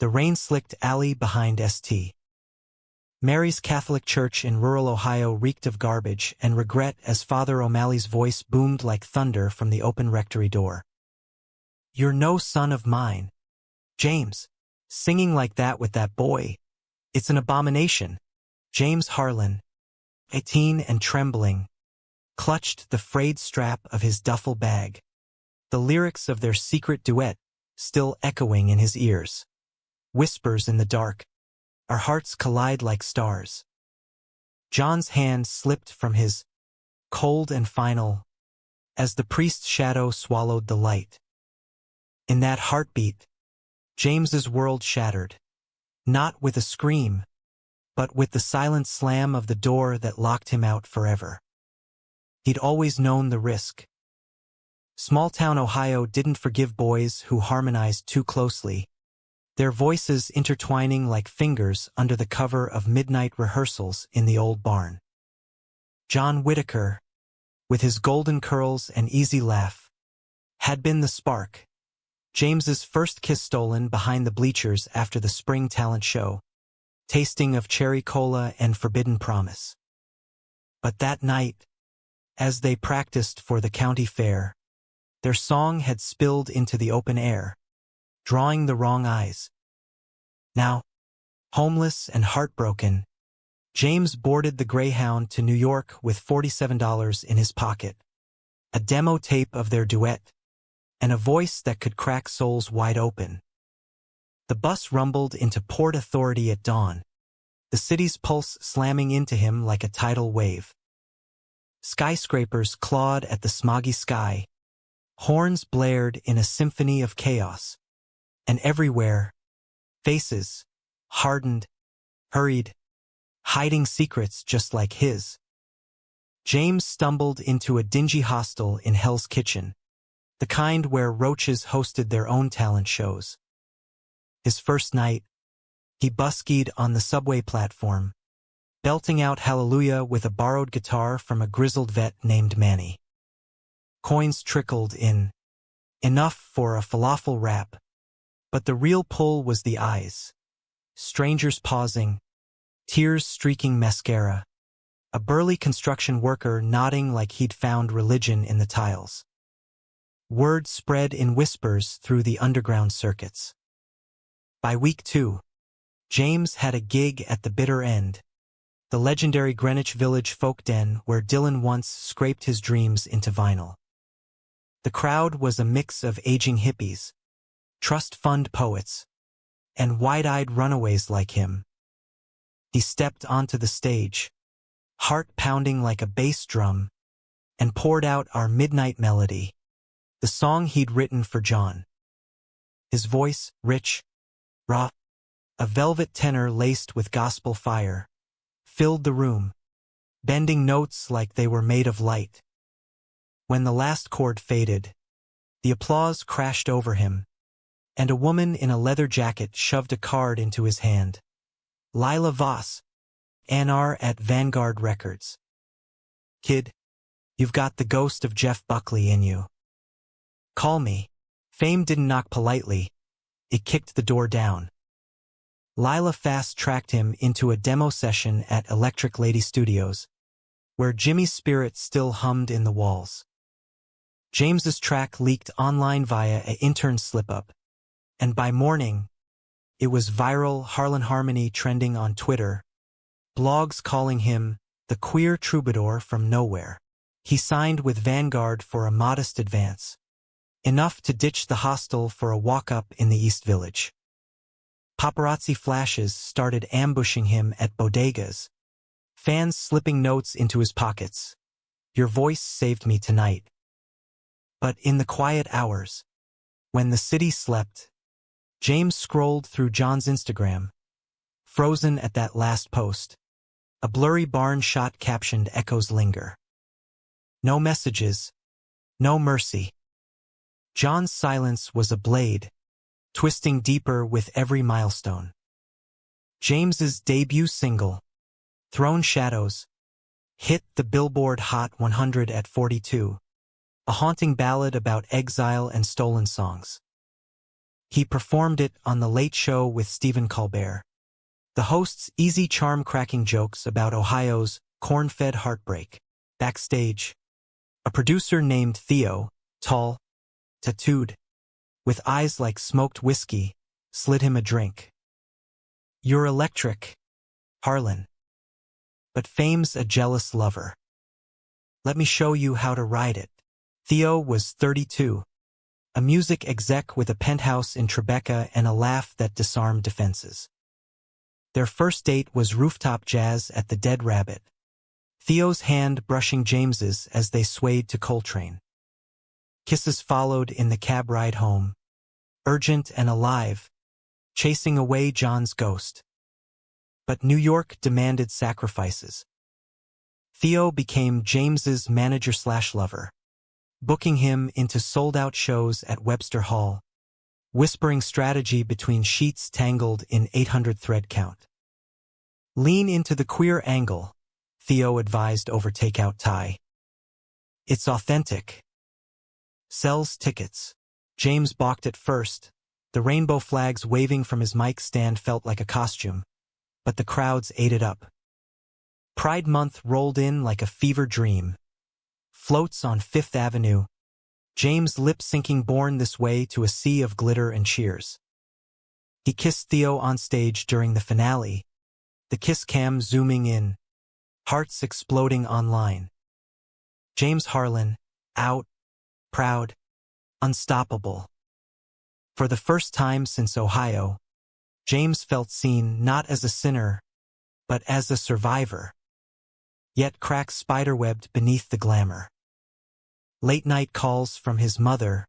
the rain-slicked alley behind St. Mary's Catholic Church in rural Ohio reeked of garbage and regret as Father O'Malley's voice boomed like thunder from the open rectory door. "You're no son of mine, James. Singing like that with that boy. It's an abomination." James Harlan, 18 and trembling, clutched the frayed strap of his duffel bag, the lyrics of their secret duet still echoing in his ears. Whispers in the dark. Our hearts collide like stars. John's hand slipped from his, cold and final, as the priest's shadow swallowed the light. In that heartbeat, James's world shattered, not with a scream, but with the silent slam of the door that locked him out forever. He'd always known the risk. Small-town Ohio didn't forgive boys who harmonized too closely, their voices intertwining like fingers under the cover of midnight rehearsals in the old barn. John Whitaker, with his golden curls and easy laugh, had been the spark. James's first kiss stolen behind the bleachers after the spring talent show, tasting of cherry cola and forbidden promise. But that night, as they practiced for the county fair, their song had spilled into the open air, drawing the wrong eyes. Now, homeless and heartbroken, James boarded the Greyhound to New York with $47 in his pocket, a demo tape of their duet, and a voice that could crack souls wide open. The bus rumbled into Port Authority at dawn, the city's pulse slamming into him like a tidal wave. Skyscrapers clawed at the smoggy sky, horns blared in a symphony of chaos, and everywhere, faces, hardened, hurried, hiding secrets just like his. James stumbled into a dingy hostel in Hell's Kitchen, the kind where roaches hosted their own talent shows. His first night, he buskied on the subway platform, belting out Hallelujah with a borrowed guitar from a grizzled vet named Manny. Coins trickled in, enough for a falafel wrap, but the real pull was the eyes. Strangers pausing, tears streaking mascara, a burly construction worker nodding like he'd found religion in the tiles. Word spread in whispers through the underground circuits. By week 2, James had a gig at the bitter end, the legendary Greenwich Village folk den where Dylan once scraped his dreams into vinyl. The crowd was a mix of aging hippies, trust fund poets, and wide-eyed runaways like him. He stepped onto the stage, heart pounding like a bass drum, and poured out our midnight melody, the song he'd written for John. His voice, rich, raw, a velvet tenor laced with gospel fire, filled the room, bending notes like they were made of light. When the last chord faded, the applause crashed over him, and a woman in a leather jacket shoved a card into his hand. Lila Voss, A&R at Vanguard Records. "Kid, you've got the ghost of Jeff Buckley in you. Call me." Fame didn't knock politely, it kicked the door down. Lila fast-tracked him into a demo session at Electric Lady Studios, where Jimmy's spirit still hummed in the walls. James's track leaked online via an intern slip-up, and by morning, it was viral Harlan Harmony trending on Twitter, blogs calling him the queer troubadour from nowhere. He signed with Vanguard for a modest advance, enough to ditch the hostel for a walk-up in the East Village. Paparazzi flashes started ambushing him at bodegas, fans slipping notes into his pockets. "Your voice saved me tonight." But in the quiet hours, when the city slept, James scrolled through John's Instagram, frozen at that last post. A blurry barn shot captioned "Echoes linger." No messages, no mercy. John's silence was a blade, twisting deeper with every milestone. James's debut single, Throne Shadows, hit the Billboard Hot 100 at 42, a haunting ballad about exile and stolen songs. He performed it on The Late Show with Stephen Colbert. The host's easy charm-cracking jokes about Ohio's corn-fed heartbreak. Backstage, a producer named Theo, tall, tattooed, with eyes like smoked whiskey, slid him a drink. "You're electric, Harlan. But fame's a jealous lover. Let me show you how to ride it." Theo was 32, a music exec with a penthouse in Tribeca and a laugh that disarmed defenses. Their first date was rooftop jazz at the Dead Rabbit, Theo's hand brushing James's as they swayed to Coltrane. Kisses followed in the cab ride home, urgent and alive, chasing away John's ghost. But New York demanded sacrifices. Theo became James's manager/lover, booking him into sold-out shows at Webster Hall, whispering strategy between sheets tangled in 800 thread count. "Lean into the queer angle," Theo advised over takeout Thai. "It's authentic." "Sells tickets." James balked at first. The rainbow flags waving from his mic stand felt like a costume, but the crowds ate it up. Pride Month rolled in like a fever dream. Floats on Fifth Avenue, James lip-syncing Born This Way to a sea of glitter and cheers. He kissed Theo on stage during the finale, the kiss cam zooming in, hearts exploding online. James Harlan, out, proud, unstoppable. For the first time since Ohio, James felt seen not as a sinner, but as a survivor. Yet cracks spiderwebbed beneath the glamour. Late-night calls from his mother,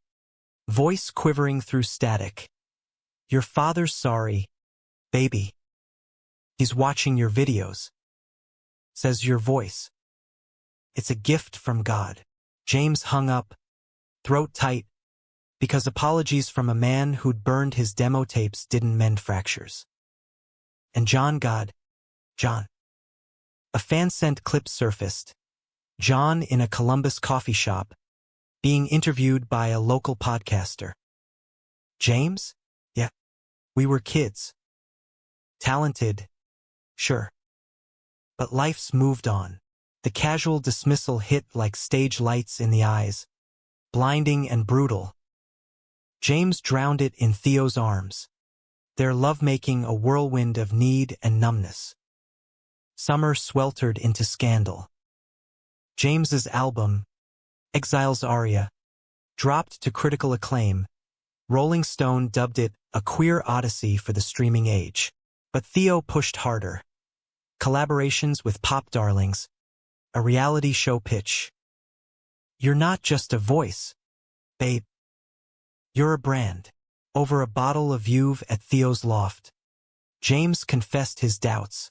voice quivering through static. "Your father's sorry, baby. He's watching your videos," says your voice. "It's a gift from God." James hung up, throat tight, because apologies from a man who'd burned his demo tapes didn't mend fractures. And John. A fan-sent clip surfaced. John in a Columbus coffee shop, being interviewed by a local podcaster. "James? Yeah. We were kids. Talented. Sure. But life's moved on." The casual dismissal hit like stage lights in the eyes, blinding and brutal. James drowned it in Theo's arms, their lovemaking a whirlwind of need and numbness. Summer sweltered into scandal. James's album, Exile's Aria, dropped to critical acclaim. Rolling Stone dubbed it a queer odyssey for the streaming age. But Theo pushed harder. Collaborations with pop darlings, a reality show pitch. "You're not just a voice, babe. You're a brand." Over a bottle of Uve at Theo's loft, James confessed his doubts,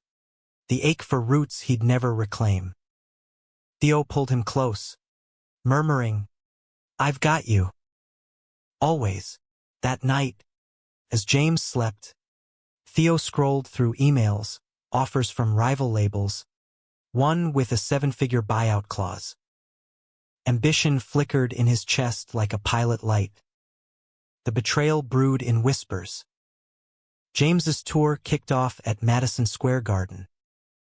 the ache for roots he'd never reclaim. Theo pulled him close, murmuring, "I've got you. Always." That night, as James slept, Theo scrolled through emails, offers from rival labels, one with a 7-figure buyout clause. Ambition flickered in his chest like a pilot light. The betrayal brewed in whispers. James's tour kicked off at Madison Square Garden.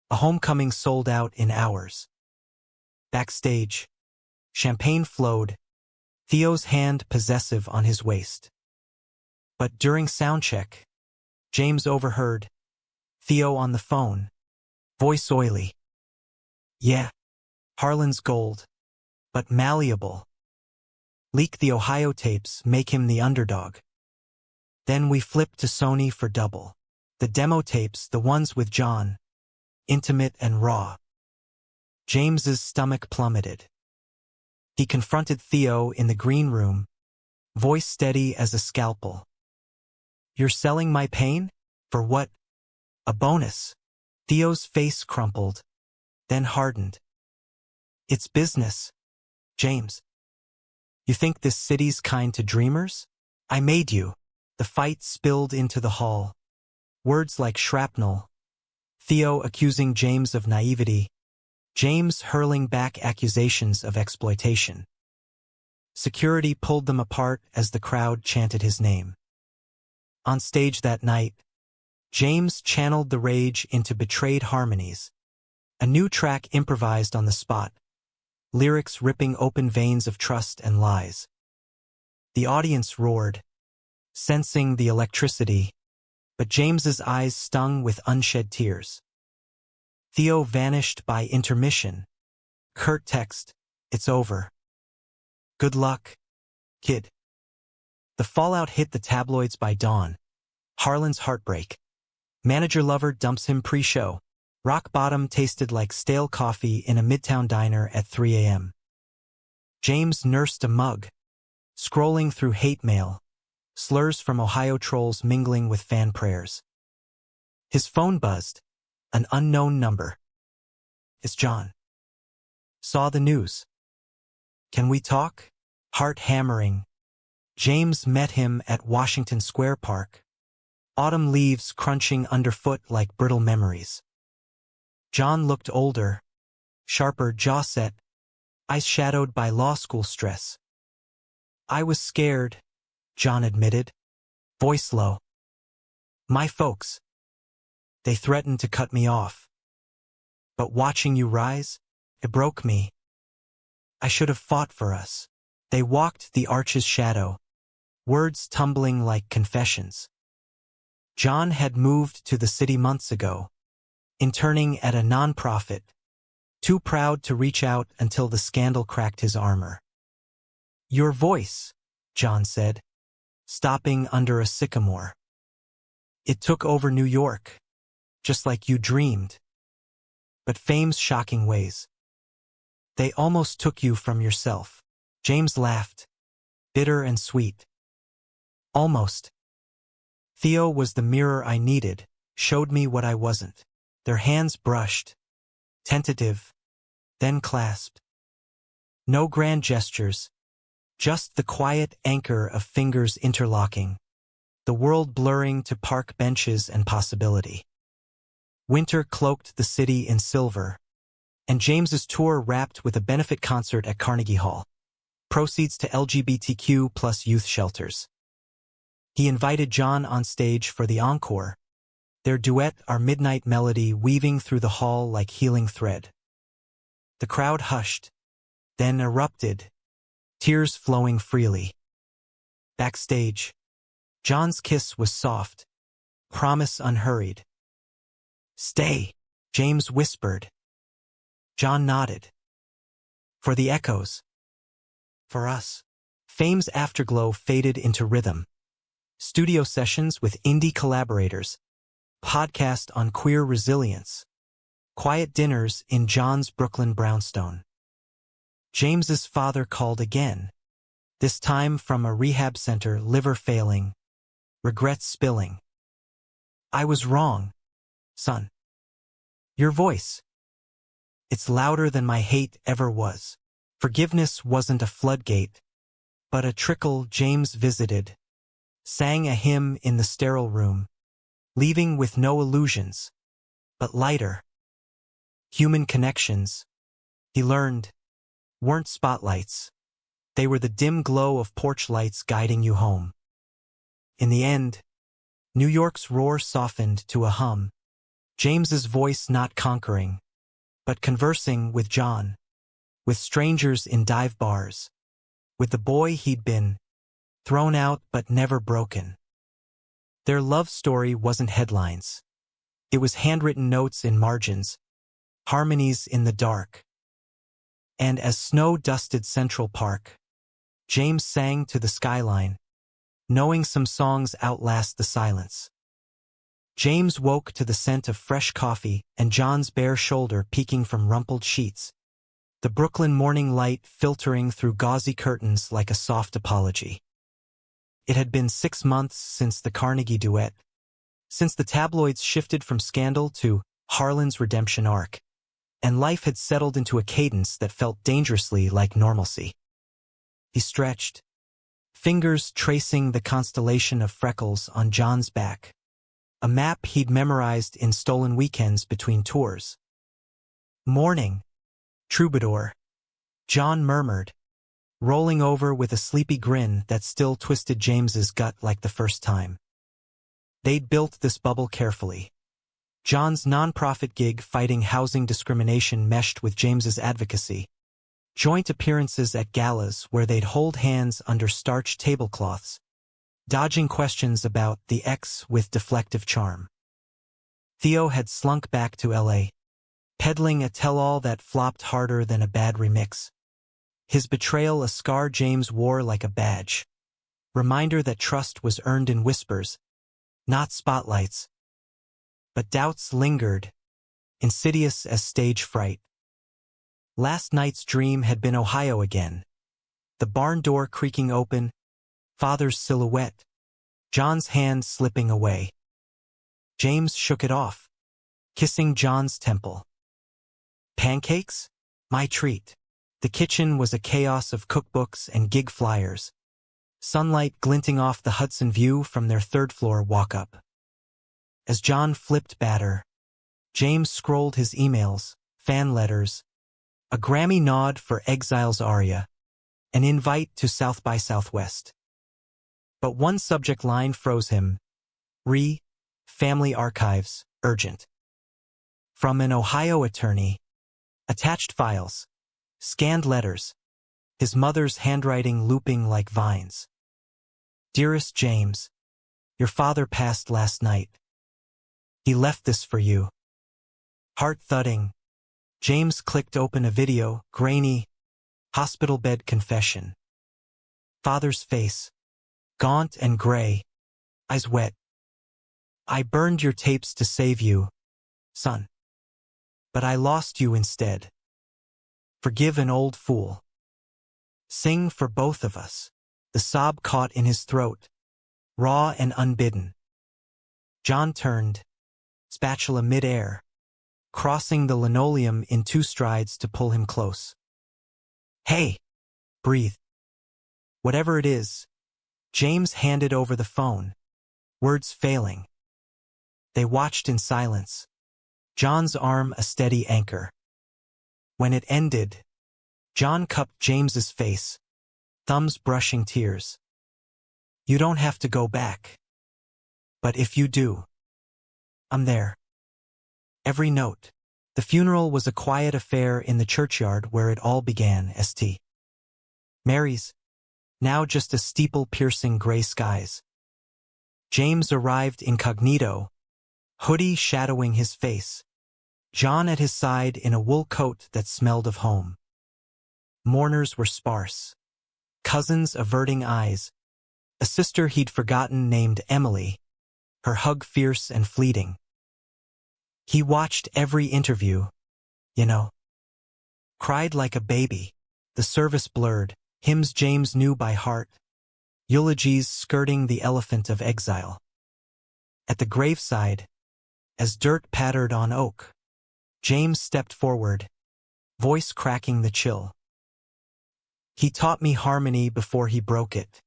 A homecoming sold out in hours. Backstage, champagne flowed, Theo's hand possessive on his waist. But during soundcheck, James overheard, Theo on the phone, voice oily. "Yeah, Harlan's gold, but malleable. Leak the Ohio tapes, make him the underdog." Then we flipped to Sony for double. The demo tapes, the ones with John, intimate and raw. James's stomach plummeted. He confronted Theo in the green room, voice steady as a scalpel. "You're selling my pain? For what? A bonus?" Theo's face crumpled, then hardened. "It's business, James. You think this city's kind to dreamers? I made you." The fight spilled into the hall. Words like shrapnel. Theo accusing James of naivety. James hurling back accusations of exploitation. Security pulled them apart as the crowd chanted his name. On stage that night, James channeled the rage into betrayed harmonies, a new track improvised on the spot, lyrics ripping open veins of trust and lies. The audience roared, sensing the electricity, but James's eyes stung with unshed tears. Theo vanished by intermission. Curt text, "It's over. Good luck, kid." The fallout hit the tabloids by dawn. Harlan's heartbreak. Manager lover dumps him pre-show. Rock bottom tasted like stale coffee in a midtown diner at 3 a.m. James nursed a mug, scrolling through hate mail, slurs from Ohio trolls mingling with fan prayers. His phone buzzed, an unknown number. "It's John. Saw the news. Can we talk?" Heart hammering. James met him at Washington Square Park, autumn leaves crunching underfoot like brittle memories. John looked older, sharper jaw set, eyes shadowed by law school stress. "I was scared," John admitted, voice low. "My folks. They threatened to cut me off. But watching you rise, it broke me. I should have fought for us." They walked the arch's shadow, words tumbling like confessions. John had moved to the city months ago, interning at a nonprofit, too proud to reach out until the scandal cracked his armor. "Your voice," John said, stopping under a sycamore. "It took over New York, just like you dreamed. But fame's shocking ways. They almost took you from yourself." James laughed, bitter and sweet. "Almost. Theo was the mirror I needed, showed me what I wasn't." Their hands brushed, tentative, then clasped. No grand gestures, just the quiet anchor of fingers interlocking, the world blurring to park benches and possibility. Winter cloaked the city in silver, and James's tour wrapped with a benefit concert at Carnegie Hall. Proceeds to LGBTQ+ youth shelters. He invited John on stage for the encore, their duet Our Midnight Melody weaving through the hall like healing thread. The crowd hushed, then erupted, tears flowing freely. Backstage, John's kiss was soft, promise unhurried. "Stay," James whispered. John nodded. "For the echoes. For us." Fame's afterglow faded into rhythm. Studio sessions with indie collaborators, podcast on queer resilience, quiet dinners in John's Brooklyn brownstone. James's father called again, this time from a rehab center, liver failing, regrets spilling. "I was wrong, son. Your voice. It's louder than my hate ever was." Forgiveness wasn't a floodgate, but a trickle. James visited, sang a hymn in the sterile room, leaving with no illusions, but lighter. Human connections, he learned, weren't spotlights. They were the dim glow of porch lights guiding you home. In the end, New York's roar softened to a hum, James's voice not conquering, but conversing with John, with strangers in dive bars, with the boy he'd been, thrown out but never broken. Their love story wasn't headlines. It was handwritten notes in margins, harmonies in the dark. And as snow dusted Central Park, James sang to the skyline, knowing some songs outlast the silence. James woke to the scent of fresh coffee and John's bare shoulder peeking from rumpled sheets, the Brooklyn morning light filtering through gauzy curtains like a soft apology. It had been 6 months since the Carnegie duet, since the tabloids shifted from scandal to Harlan's redemption arc, and life had settled into a cadence that felt dangerously like normalcy. He stretched, fingers tracing the constellation of freckles on John's back, a map he'd memorized in stolen weekends between tours. "Morning, troubadour," John murmured, rolling over with a sleepy grin that still twisted James's gut like the first time. They'd built this bubble carefully. John's nonprofit gig fighting housing discrimination meshed with James's advocacy. Joint appearances at galas where they'd hold hands under starched tablecloths, dodging questions about the ex with deflective charm. Theo had slunk back to L.A., peddling a tell-all that flopped harder than a bad remix. His betrayal a scar James wore like a badge. Reminder that trust was earned in whispers, not spotlights. But doubts lingered, insidious as stage fright. Last night's dream had been Ohio again. The barn door creaking open, father's silhouette, John's hand slipping away. James shook it off, kissing John's temple. Pancakes? My treat. The kitchen was a chaos of cookbooks and gig flyers, sunlight glinting off the Hudson view from their third-floor walk-up. As John flipped batter, James scrolled his emails, fan letters, a Grammy nod for Exile's aria, an invite to South by Southwest. But one subject line froze him. Family archives, urgent. From an Ohio attorney. Attached files. Scanned letters. His mother's handwriting looping like vines. Dearest James, your father passed last night. He left this for you. Heart thudding. James clicked open a video, grainy, hospital bed confession. Father's face, gaunt and gray, eyes wet. I burned your tapes to save you, son. But I lost you instead. Forgive an old fool. Sing for both of us. The sob caught in his throat, raw and unbidden. John turned, spatula mid-air, crossing the linoleum in 2 strides to pull him close. Hey! Breathe. Whatever it is, James handed over the phone, words failing. They watched in silence, John's arm a steady anchor. When it ended, John cupped James's face, thumbs brushing tears. You don't have to go back. But if you do, I'm there. Every note. The funeral was a quiet affair in the churchyard where it all began. St. Mary's, now just a steeple-piercing gray skies. James arrived incognito, hoodie shadowing his face, John at his side in a wool coat that smelled of home. Mourners were sparse, cousins averting eyes, a sister he'd forgotten named Emily, her hug fierce and fleeting. He watched every interview, cried like a baby, the service blurred, hymns James knew by heart, eulogies skirting the elephant of exile. At the graveside, as dirt pattered on oak, James stepped forward, voice cracking the chill. He taught me harmony before he broke it.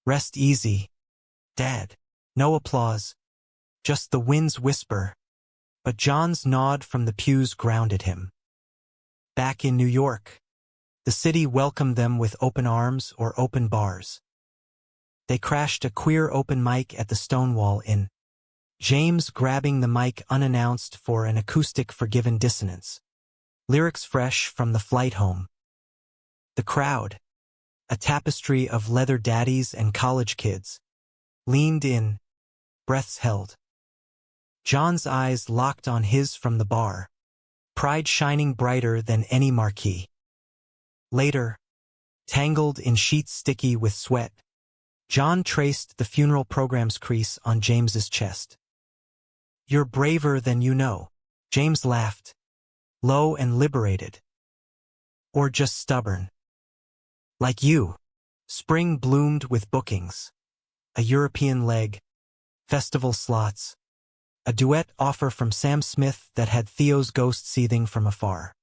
Rest easy, Dad. No applause, just the wind's whisper, but John's nod from the pews grounded him. Back in New York, the city welcomed them with open arms or open bars. They crashed a queer open mic at the Stonewall Inn, James grabbing the mic unannounced for an acoustic forgiven dissonance. Lyrics fresh from the flight home. The crowd, a tapestry of leather daddies and college kids, leaned in, breaths held. John's eyes locked on his from the bar, pride shining brighter than any marquee. Later, tangled in sheets sticky with sweat, John traced the funeral program's crease on James's chest. You're braver than you know, James laughed, low and liberated. Or just stubborn. Like you, spring bloomed with bookings, a European leg, festival slots, a duet offer from Sam Smith that had Theo's ghost seething from afar.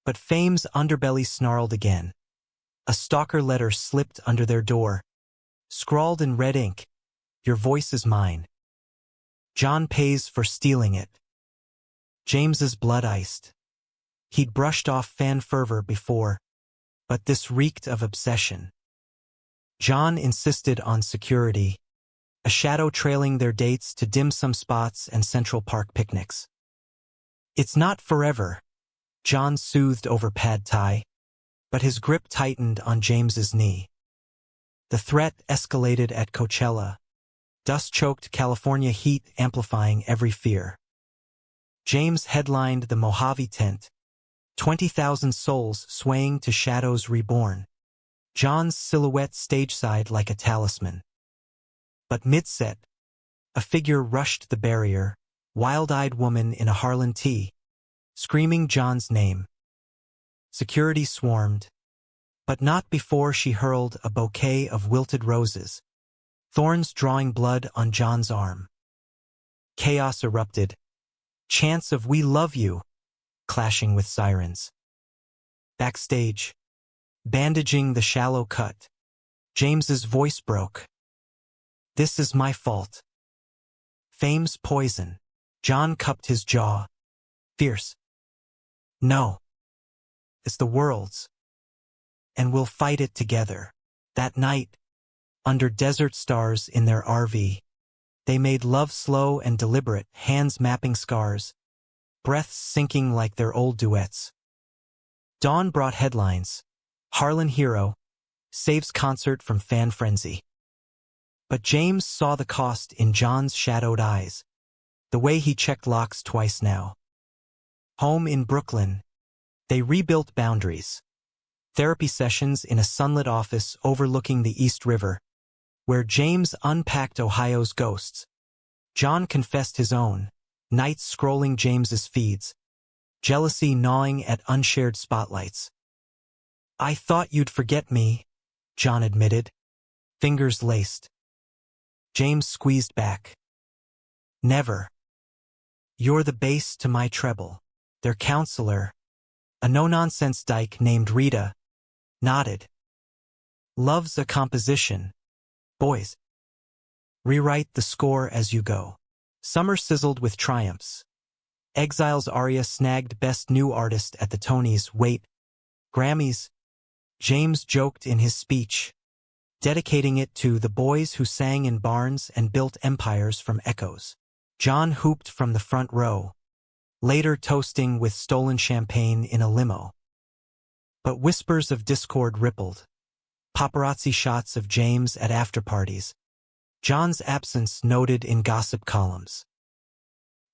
But fame's underbelly snarled again. A stalker letter slipped under their door, scrawled in red ink, your voice is mine. John pays for stealing it. James's blood iced. He'd brushed off fan fervor before, but this reeked of obsession. John insisted on security, a shadow trailing their dates to dim sum spots and Central Park picnics. It's not forever, John soothed over pad thai, but his grip tightened on James's knee. The threat escalated at Coachella, dust-choked California heat amplifying every fear. James headlined the Mojave tent, 20,000 souls swaying to shadows reborn, John's silhouette stageside like a talisman. But mid-set, a figure rushed the barrier, wild-eyed woman in a Harlan tee, screaming John's name. Security swarmed, but not before she hurled a bouquet of wilted roses, thorns drawing blood on John's arm. Chaos erupted, chants of "We love you" clashing with sirens. Backstage, bandaging the shallow cut, James's voice broke. "This is my fault. Fame's poison." John cupped his jaw, fierce. "No. It's the world's. And we'll fight it together." That night, under desert stars in their RV, they made love slow and deliberate, hands mapping scars, breaths sinking like their old duets. Dawn brought headlines. Harlan hero saves concert from fan frenzy. But James saw the cost in John's shadowed eyes, the way he checked locks twice now. Home in Brooklyn, they rebuilt boundaries. Therapy sessions in a sunlit office overlooking the East River, where James unpacked Ohio's ghosts. John confessed his own, nights scrolling James's feeds, jealousy gnawing at unshared spotlights. "I thought you'd forget me," John admitted, fingers laced. James squeezed back. "Never. You're the bass to my treble." Their counselor, a no-nonsense dyke named Rita, nodded. "Love's a composition. Boys. Rewrite the score as you go." Summer sizzled with triumphs. Exile's aria snagged Best New Artist at the Tonys. Wait, Grammys? James joked in his speech, dedicating it to the boys who sang in barns and built empires from echoes. John hooped from the front row, later toasting with stolen champagne in a limo. But whispers of discord rippled. Paparazzi shots of James at after-parties. John's absence noted in gossip columns.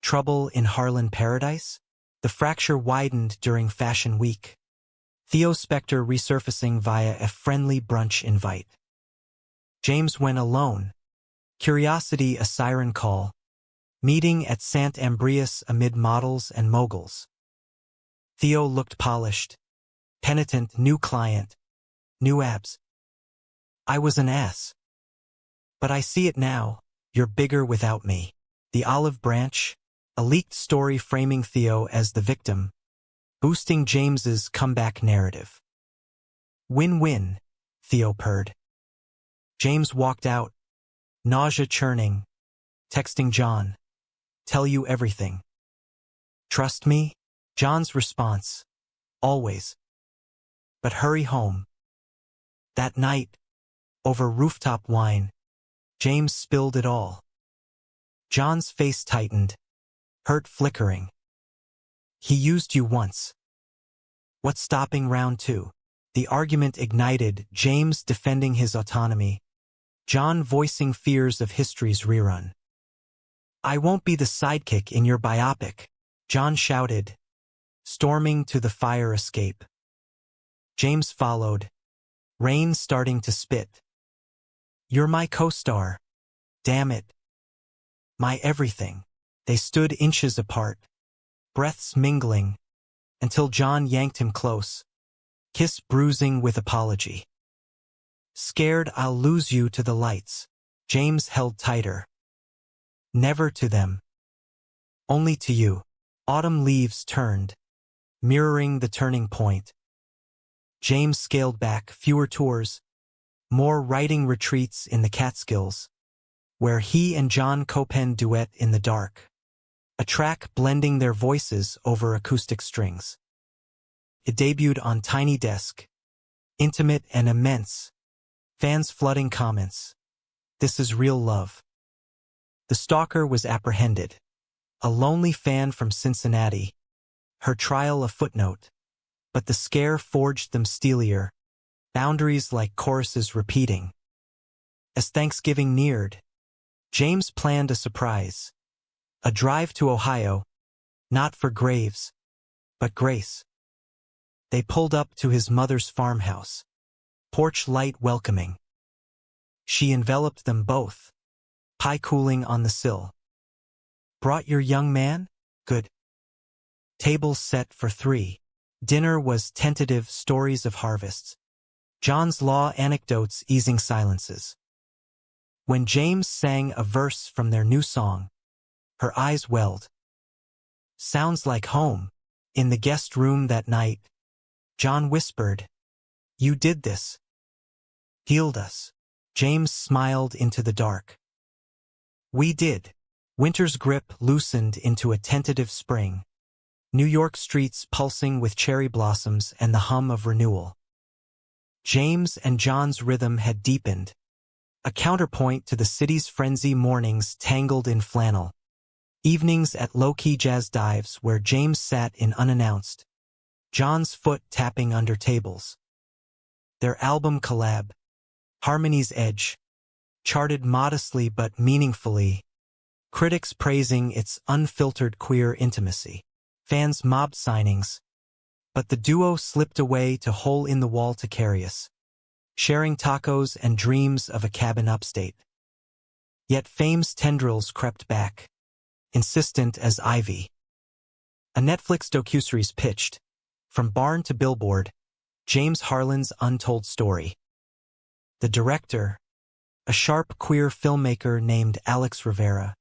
Trouble in Harlan Paradise? The fracture widened during Fashion Week. Theo Spector resurfacing via a friendly brunch invite. James went alone. Curiosity a siren call. Meeting at Sant Ambrius amid models and moguls. Theo looked polished. Penitent, new client. New abs. "I was an ass. But I see it now, you're bigger without me." The olive branch, a leaked story framing Theo as the victim, boosting James's comeback narrative. "Win-win," Theo purred. James walked out, nausea churning, texting John, "Tell you everything. Trust me?" John's response, "Always. But hurry home." That night, over rooftop wine, James spilled it all. John's face tightened, hurt flickering. "He used you once. What's stopping round two?" The argument ignited, James defending his autonomy, John voicing fears of history's rerun. "I won't be the sidekick in your biopic," John shouted, storming to the fire escape. James followed, rain starting to spit. "You're my co-star. Damn it. My everything." They stood inches apart, breaths mingling, until John yanked him close, kiss bruising with apology. "Scared I'll lose you to the lights." James held tighter. "Never to them. Only to you." Autumn leaves turned, mirroring the turning point. James scaled back, fewer tours, more writing retreats in the Catskills, where he and John co-penned duet in the dark, a track blending their voices over acoustic strings. It debuted on Tiny Desk, intimate and immense, fans flooding comments. "This is real love." The stalker was apprehended. A lonely fan from Cincinnati, her trial a footnote. But the scare forged them steelier, boundaries like choruses repeating. As Thanksgiving neared, James planned a surprise. A drive to Ohio, not for graves, but grace. They pulled up to his mother's farmhouse, porch light welcoming. She enveloped them both, pie cooling on the sill. Brought your young man? Good. Table set for 3. Dinner was tentative stories of harvests. John's law anecdotes easing silences. When James sang a verse from their new song, her eyes welled. Sounds like home. In the guest room that night, John whispered, "You did this. Healed us." James smiled into the dark. "We did." Winter's grip loosened into a tentative spring. New York streets pulsing with cherry blossoms and the hum of renewal. James and John's rhythm had deepened, a counterpoint to the city's frenzy mornings tangled in flannel. Evenings at low-key jazz dives where James sat in unannounced, John's foot tapping under tables. Their album collab, Harmony's Edge, charted modestly but meaningfully, critics praising its unfiltered queer intimacy. Fans mobbed signings, but the duo slipped away to hole-in-the-wall Ticarius, sharing tacos and dreams of a cabin upstate. Yet fame's tendrils crept back, insistent as ivy. A Netflix docuseries pitched, from barn to billboard, James Harlan's untold story. The director, a sharp queer filmmaker named Alex Rivera,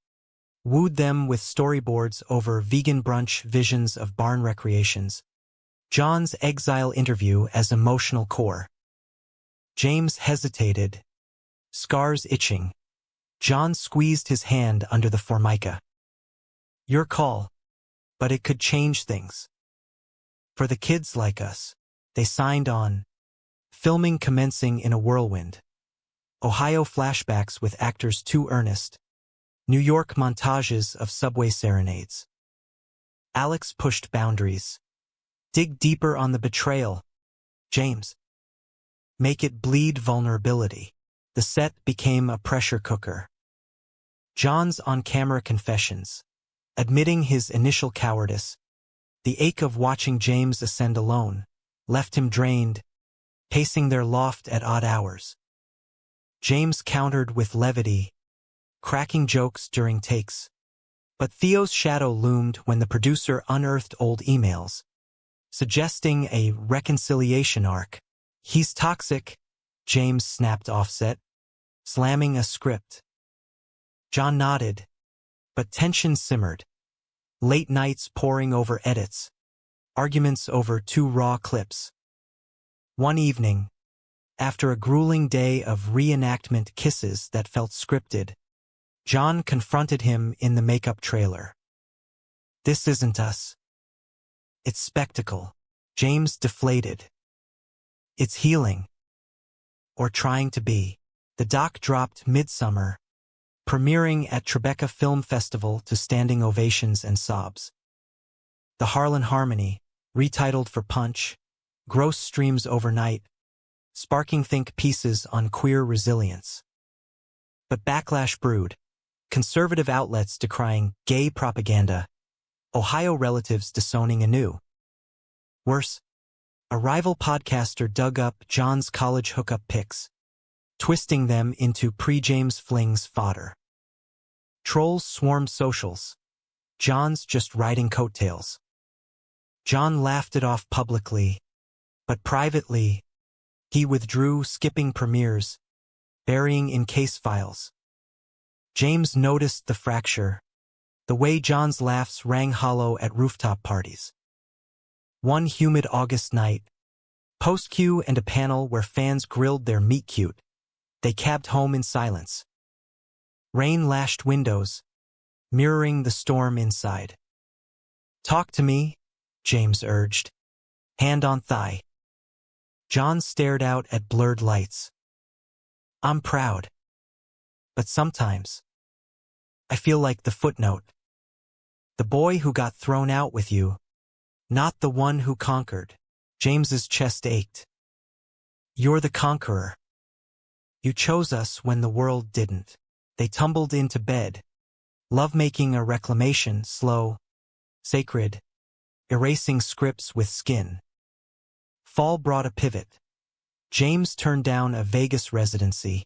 wooed them with storyboards over vegan brunch visions of barn recreations. John's exile interview as emotional core. James hesitated, scars itching. John squeezed his hand under the formica. "Your call, but it could change things. For the kids like us." They signed on, filming commencing in a whirlwind. Ohio flashbacks with actors too earnest. New York montages of subway serenades. Alex pushed boundaries. Dig deeper on the betrayal, James. Make it bleed vulnerability. The set became a pressure cooker. John's on-camera confessions, admitting his initial cowardice, the ache of watching James ascend alone, left him drained, pacing their loft at odd hours. James countered with levity, cracking jokes during takes. But Theo's shadow loomed when the producer unearthed old emails, suggesting a reconciliation arc. "He's toxic," James snapped offset, slamming a script. John nodded, but tension simmered. Late nights poring over edits, arguments over 2 raw clips. One evening, after a grueling day of reenactment kisses that felt scripted, John confronted him in the makeup trailer. "This isn't us. It's spectacle." James deflated. "It's healing. Or trying to be." The doc dropped midsummer, premiering at Tribeca Film Festival to standing ovations and sobs. The Harlan Harmony, retitled for Punch, gross streams overnight, sparking think pieces on queer resilience. But backlash brewed. Conservative outlets decrying gay propaganda, Ohio relatives disowning anew. Worse, a rival podcaster dug up John's college hookup pics, twisting them into pre-James flings fodder. Trolls swarmed socials. John's just riding coattails. John laughed it off publicly, but privately, he withdrew, skipping premieres, burying in case files. James noticed the fracture, the way John's laughs rang hollow at rooftop parties. One humid August night, post-cue and a panel where fans grilled their meet-cute, they cabbed home in silence. Rain lashed windows, mirroring the storm inside. "Talk to me," James urged, hand on thigh. John stared out at blurred lights. "I'm proud. But sometimes, I feel like the footnote. The boy who got thrown out with you, not the one who conquered. James's chest ached. You're the conqueror. You chose us when the world didn't. They tumbled into bed. Lovemaking a reclamation, slow, sacred, erasing scripts with skin. Fall brought a pivot. James turned down a Vegas residency,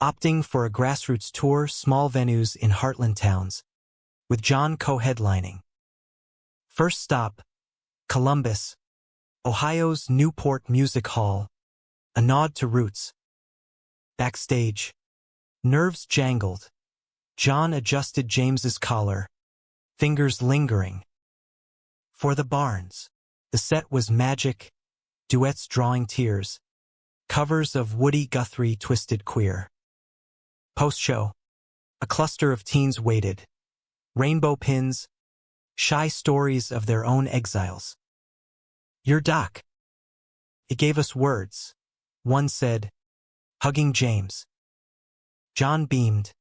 opting for a grassroots tour, small venues in heartland towns, with John co-headlining. First stop, Columbus, Ohio's Newport Music Hall, a nod to roots. Backstage, nerves jangled. John adjusted James's collar, fingers lingering. For the Barnes, the set was magic, duets drawing tears, covers of Woody Guthrie Twisted Queer. Post-show, a cluster of teens waited, rainbow pins, shy stories of their own exiles. Your doc. It gave us words. One said, hugging James. John beamed,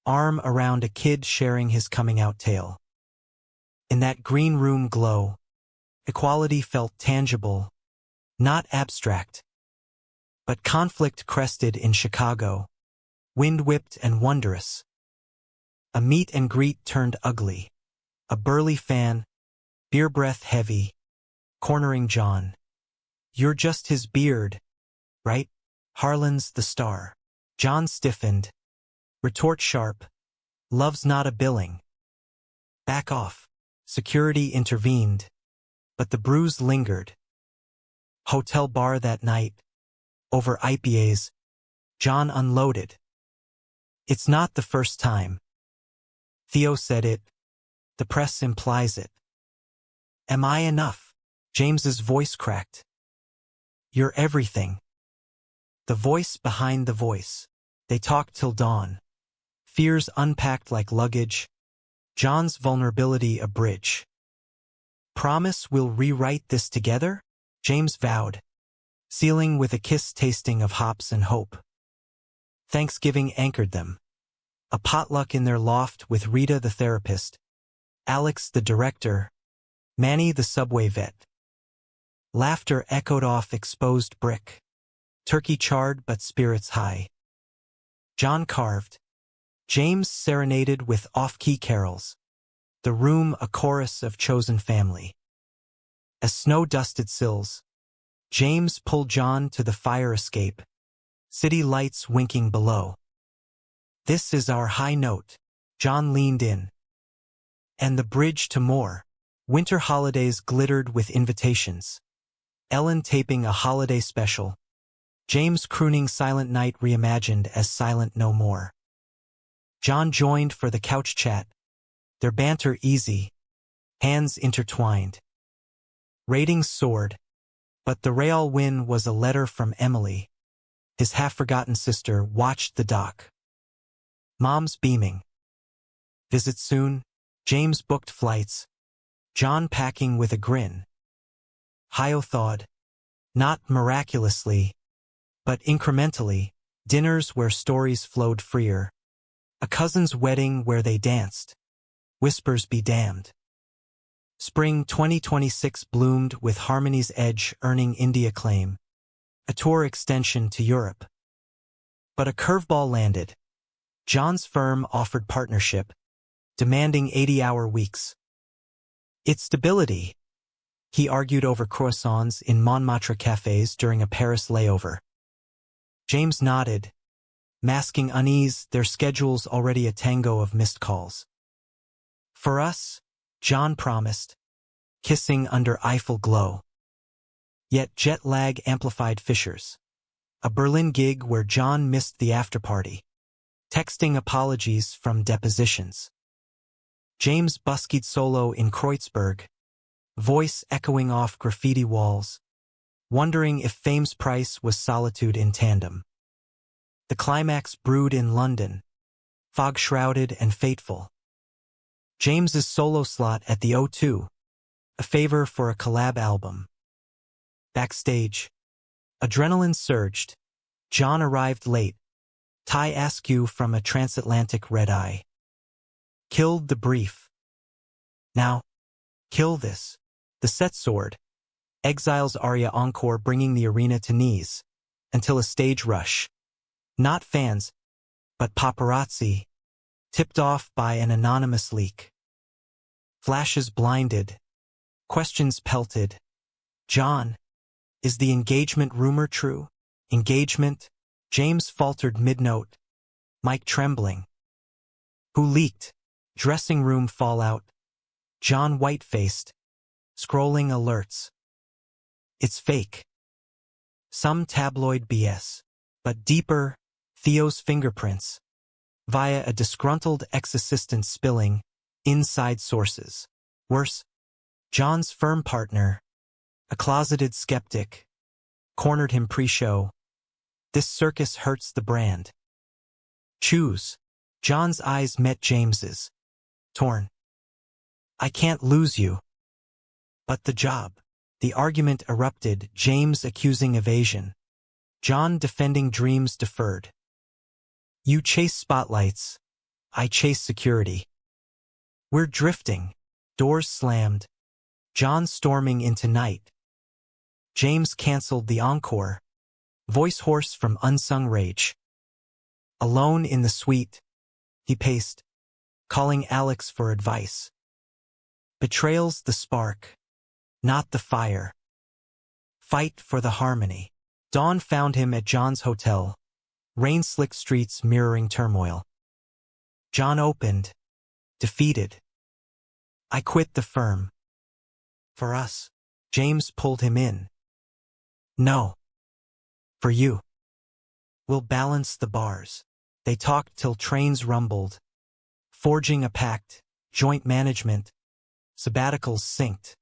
arm around a kid sharing his coming-out tale. In that green room glow, equality felt tangible, not abstract. But conflict crested in Chicago, wind-whipped and wondrous. A meet and greet turned ugly. A burly fan, beer breath heavy, cornering John. You're just his beard, right? Harlan's the star. John stiffened. Retort sharp. Love's not a billing. Back off. Security intervened. But the bruise lingered. Hotel bar that night. Over IPAs. John unloaded. It's not the first time. Theo said it. The press implies it. Am I enough? James's voice cracked. You're everything. The voice behind the voice. They talked till dawn. Fears unpacked like luggage. John's vulnerability a bridge. Promise we'll rewrite this together? James vowed, sealing with a kiss tasting of hops and hope. Thanksgiving anchored them. A potluck in their loft with Rita the therapist, Alex the director, Manny the subway vet. Laughter echoed off exposed brick. Turkey charred but spirits high. John carved. James serenaded with off-key carols. The room a chorus of chosen family. As snow dusted sills, James pulled John to the fire escape. City lights winking below. This is our high note. John leaned in. And the bridge to more. Winter holidays glittered with invitations. Ellen taping a holiday special. James crooning Silent Night reimagined as Silent No More. John joined for the couch chat. Their banter easy. Hands intertwined. Ratings soared. But the real win was a letter from Emily. His half-forgotten sister watched the doc. Mom's beaming. Visit soon. James booked flights. John packing with a grin. Hio thawed. Not miraculously, but incrementally. Dinners where stories flowed freer. A cousin's wedding where they danced. Whispers be damned. Spring 2026 bloomed with Harmony's Edge earning indie acclaim. A tour extension to Europe. But a curveball landed. John's firm offered partnership, demanding 80-hour weeks. Its stability, he argued over croissants in Montmartre cafes during a Paris layover. James nodded, masking unease, their schedules already a tango of missed calls. For us, John promised, kissing under Eiffel glow. Yet jet lag amplified fissures. A Berlin gig where John missed the afterparty. Texting apologies from depositions. James buskied solo in Kreuzberg, voice echoing off graffiti walls, wondering if fame's price was solitude in tandem. The climax brewed in London, fog-shrouded and fateful. James's solo slot at the O2, a favor for a collab album. Backstage, adrenaline surged. John arrived late, tie askew from a transatlantic red-eye. Killed the brief. Now, kill this. The set sword. Exiles aria encore, bringing the arena to knees. Until a stage rush. Not fans, but paparazzi. Tipped off by an anonymous leak. Flashes blinded. Questions pelted. John, is the engagement rumor true? Engagement? James faltered mid-note. Mike trembling. Who leaked? Dressing room fallout. John white-faced. Scrolling alerts. It's fake. Some tabloid BS. But deeper, Theo's fingerprints. Via a disgruntled ex-assistant spilling inside sources. Worse, John's firm partner, a closeted skeptic, cornered him pre-show. This circus hurts the brand. Choose. John's eyes met James's. Torn. I can't lose you. But the job. The argument erupted, James accusing evasion. John defending dreams deferred. You chase spotlights. I chase security. We're drifting. Doors slammed. John storming into night. James canceled the encore. Voice hoarse from unsung rage. Alone in the suite, he paced, calling Alex for advice. Betrayals the spark, not the fire. Fight for the harmony. Dawn found him at John's hotel, rain-slicked streets mirroring turmoil. John opened, defeated. I quit the firm. For us. James pulled him in. No. For you. We'll balance the bars. They talked till trains rumbled. Forging a pact, joint management, sabbaticals synced.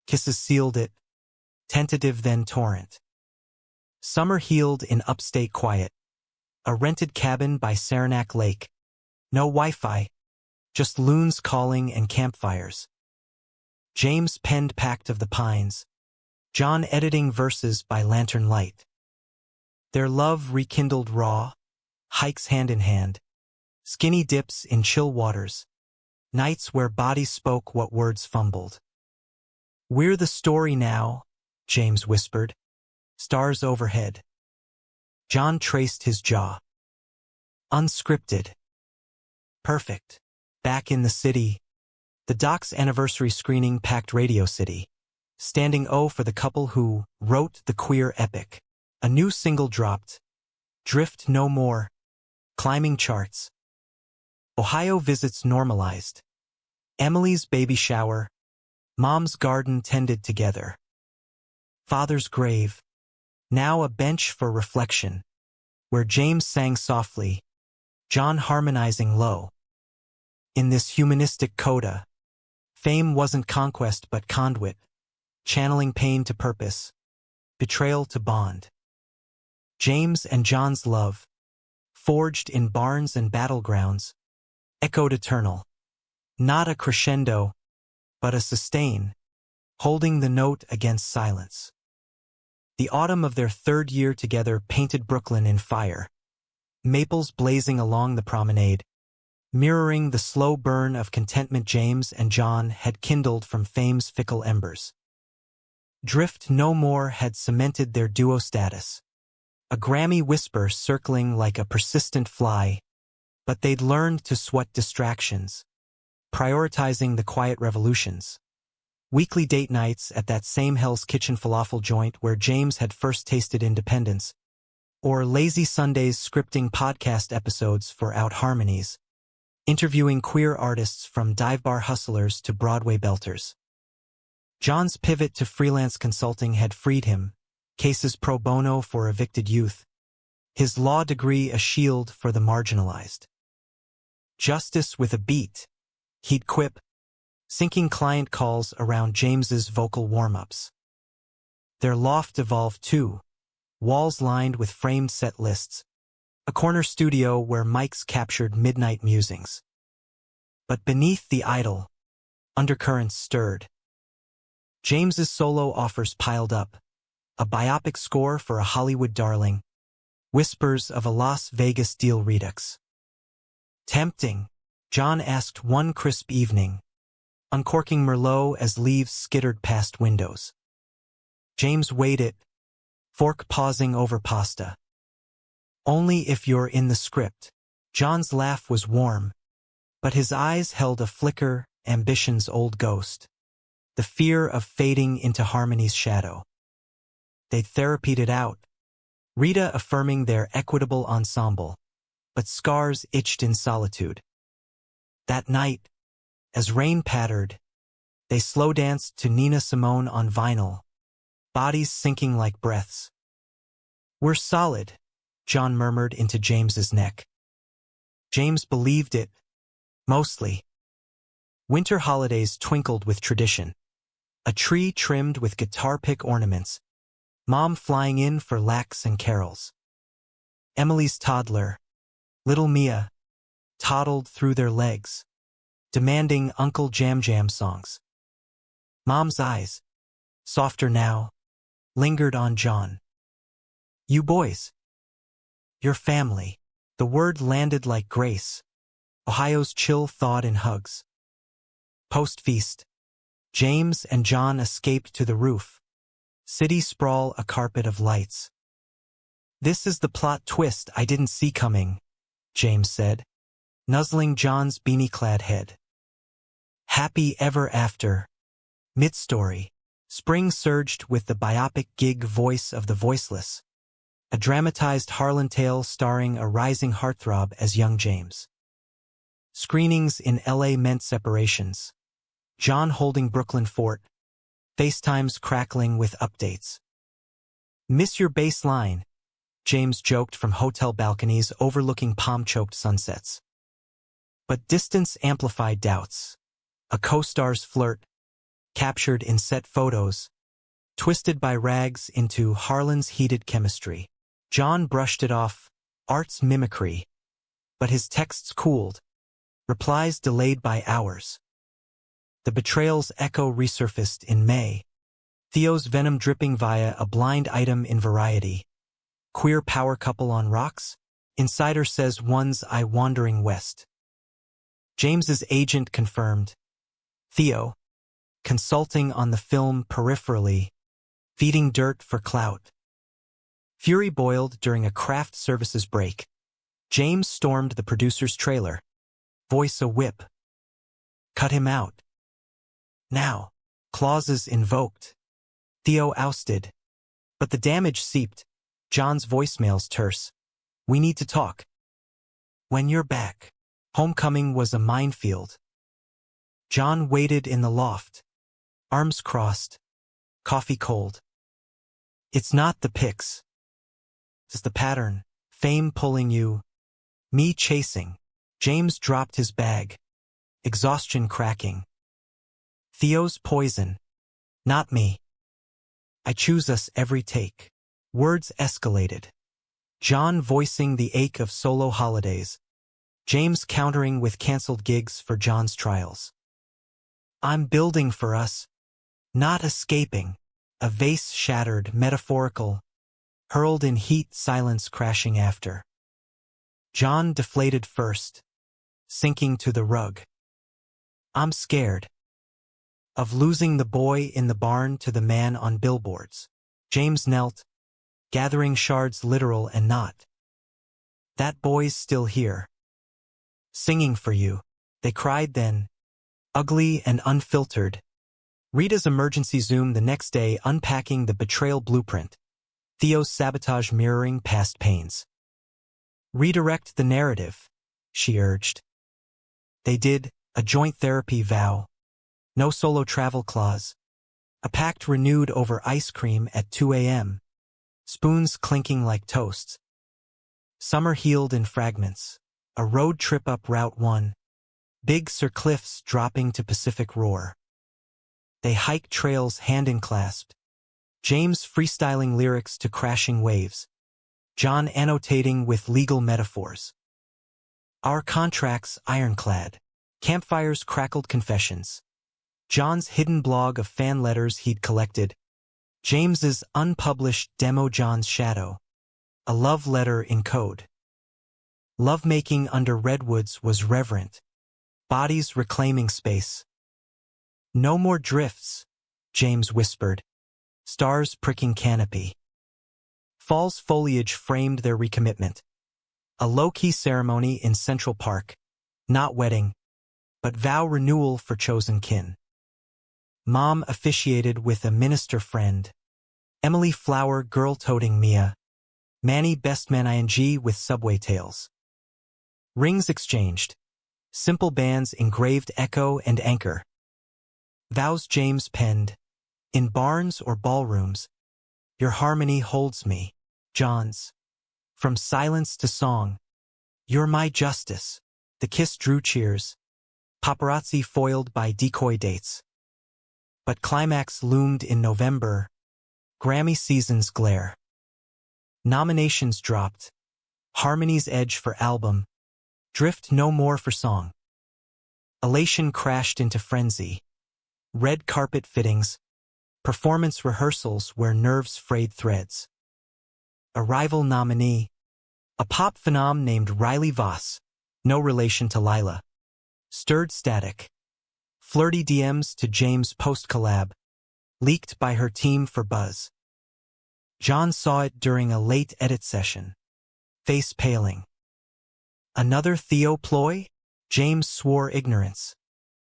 Kisses sealed it, tentative then torrent. Summer healed in upstate quiet. A rented cabin by Saranac Lake. No Wi-Fi, just loons calling and campfires. James penned Pact of the Pines. John editing verses by lantern light. Their love rekindled raw, hikes hand in hand. Skinny dips in chill waters. Nights where bodies spoke what words fumbled. We're the story now, James whispered. Stars overhead. John traced his jaw. Unscripted. Perfect. Back in the city. The doc's anniversary screening packed Radio City. Standing O for the couple who wrote the queer epic. A new single dropped. Drift No More. Climbing charts. Ohio visits normalized. Emily's baby shower. Mom's garden tended together. Father's grave. Now a bench for reflection. Where James sang softly. John harmonizing low. In this humanistic coda. Fame wasn't conquest but conduit. Channeling pain to purpose. Betrayal to bond. James and John's love. Forged in barns and battlegrounds. Echoed eternal. Not a crescendo, but a sustain. Holding the note against silence. The autumn of their third year together painted Brooklyn in fire. Maples blazing along the promenade. Mirroring the slow burn of contentment James and John had kindled from fame's fickle embers. Drift No More had cemented their duo status. A Grammy whisper circling like a persistent fly. But they'd learned to sweat distractions. Prioritizing the quiet revolutions. Weekly date nights at that same Hell's Kitchen falafel joint where James had first tasted independence. Or lazy Sundays scripting podcast episodes for Out Harmonies. Interviewing queer artists from dive bar hustlers to Broadway belters. John's pivot to freelance consulting had freed him, cases pro bono for evicted youth, his law degree a shield for the marginalized. Justice with a beat, he'd quip, syncing client calls around James's vocal warm-ups. Their loft evolved too, walls lined with framed set lists, a corner studio where mics captured midnight musings. But beneath the idol, undercurrents stirred. James's solo offers piled up, a biopic score for a Hollywood darling, whispers of a Las Vegas deal redux. Tempting, John asked one crisp evening, uncorking Merlot as leaves skittered past windows. James weighed it, fork pausing over pasta. Only if you're in the script. John's laugh was warm, but his eyes held a flicker, ambition's old ghost. The fear of fading into harmony's shadow. They'd therapied it out, Rita affirming their equitable ensemble, but scars itched in solitude. That night, as rain pattered, they slow danced to Nina Simone on vinyl, bodies sinking like breaths. "We're solid," John murmured into James's neck. James believed it, mostly. Winter holidays twinkled with tradition. A tree trimmed with guitar pick ornaments, Mom flying in for lacs and carols. Emily's toddler, little Mia, toddled through their legs, demanding Uncle Jam Jam songs. Mom's eyes, softer now, lingered on John. "You boys. Your family." The word landed like grace, Ohio's chill thawed in hugs. Post-feast, James and John escaped to the roof. City sprawl a carpet of lights. "This is the plot twist I didn't see coming," James said, nuzzling John's beanie-clad head. Happy ever after. Mid-story. Spring surged with the biopic gig Voice of the Voiceless, a dramatized Harlan tale starring a rising heartthrob as young James. Screenings in LA meant separations. John holding Brooklyn fort, FaceTimes crackling with updates. "Miss your bass line," James joked from hotel balconies overlooking palm-choked sunsets. But distance amplified doubts. A co-star's flirt, captured in set photos, twisted by rags into Harlan's heated chemistry. John brushed it off, art's mimicry, but his texts cooled, replies delayed by hours. The betrayals echo resurfaced in May. Theo's venom dripping via a blind item in Variety. Queer power couple on rocks? Insider says one's eye wandering west. James's agent confirmed. Theo, consulting on the film peripherally, feeding dirt for clout. Fury boiled during a craft services break. James stormed the producer's trailer. Voice a whip. Cut him out. Now, clauses invoked. Theo ousted. But the damage seeped. John's voicemails terse. "We need to talk. When you're back." Homecoming was a minefield. John waited in the loft, arms crossed, coffee cold. "It's not the pics. It's the pattern. Fame pulling you. Me chasing." James dropped his bag, exhaustion cracking. "Theo's poison. Not me. I choose us every take." Words escalated. John voicing the ache of solo holidays. James countering with canceled gigs for John's trials. "I'm building for us, not escaping." A vase shattered, metaphorical, hurled in heat, silence crashing after. John deflated first, sinking to the rug. "I'm scared of losing the boy in the barn to the man on billboards." James knelt, gathering shards literal and not. "That boy's still here. Singing for you." They cried then, ugly and unfiltered. Rita's emergency Zoom the next day unpacking the betrayal blueprint. Theo's sabotage mirroring past pains. "Redirect the narrative," she urged. They did, a joint therapy vow. No solo travel clause. A pact renewed over ice cream at 2 a.m. Spoons clinking like toasts. Summer healed in fragments. A road trip up Route 1. Big Sur cliffs dropping to Pacific roar. They hiked trails hand in clasped. James freestyling lyrics to crashing waves. John annotating with legal metaphors. Our contracts ironclad. Campfires crackled confessions. John's hidden blog of fan letters he'd collected. James's unpublished demo John's Shadow. A love letter in code. Lovemaking under redwoods was reverent. bodies reclaiming space. No more drifts, James whispered, stars pricking canopy. Fall's foliage framed their recommitment. A low-key ceremony in Central Park, not wedding, but vow renewal for chosen kin. Mom officiated with a minister friend. Emily Flower girl-toting Mia. Manny bestman ing with subway tales. Rings exchanged. Simple bands engraved echo and anchor. Vows James penned. In barns or ballrooms. Your harmony holds me. John's. From silence to song. You're my justice. The kiss drew cheers. Paparazzi foiled by decoy dates. But climax loomed in November. Grammy season's glare. Nominations dropped. Harmony's edge for album. Drift no more for song. Elation crashed into frenzy. Red carpet fittings. Performance rehearsals where nerves frayed threads. A rival nominee. A pop phenom named Riley Voss. No relation to Lila. Stirred static. Flirty DMs to James post-collab. Leaked by her team for buzz. John saw it during a late edit session. Face paling. Another Theo ploy? James swore ignorance.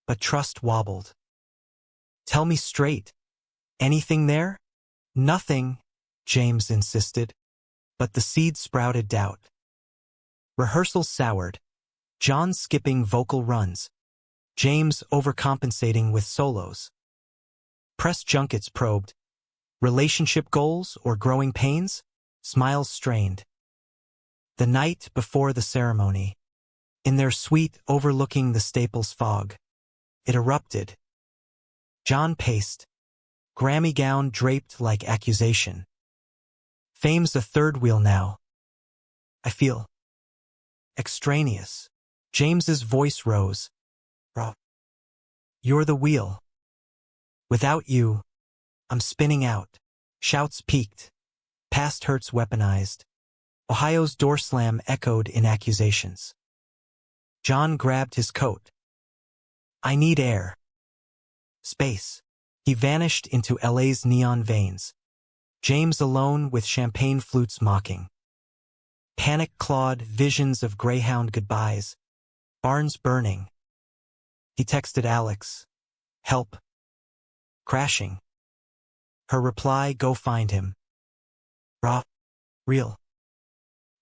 But trust wobbled. Tell me straight. Anything there? Nothing, James insisted. But the seed sprouted doubt. Rehearsals soured. John skipping vocal runs. James overcompensating with solos. Press junkets probed. Relationship goals or growing pains? Smiles strained. The night before the ceremony. In their suite overlooking the Staples fog. It erupted. John paced. Grammy gown draped like accusation. Fame's a third wheel now. I feel extraneous. James's voice rose. You're the wheel. Without you, I'm spinning out. Shouts peaked. Past hurts weaponized. Ohio's door slam echoed in accusations. John grabbed his coat. I need air. Space. He vanished into LA's neon veins. James alone with champagne flutes mocking. Panic-clawed visions of Greyhound goodbyes. Barns burning. He texted Alex. Help. Crashing. Her reply, go find him. Real.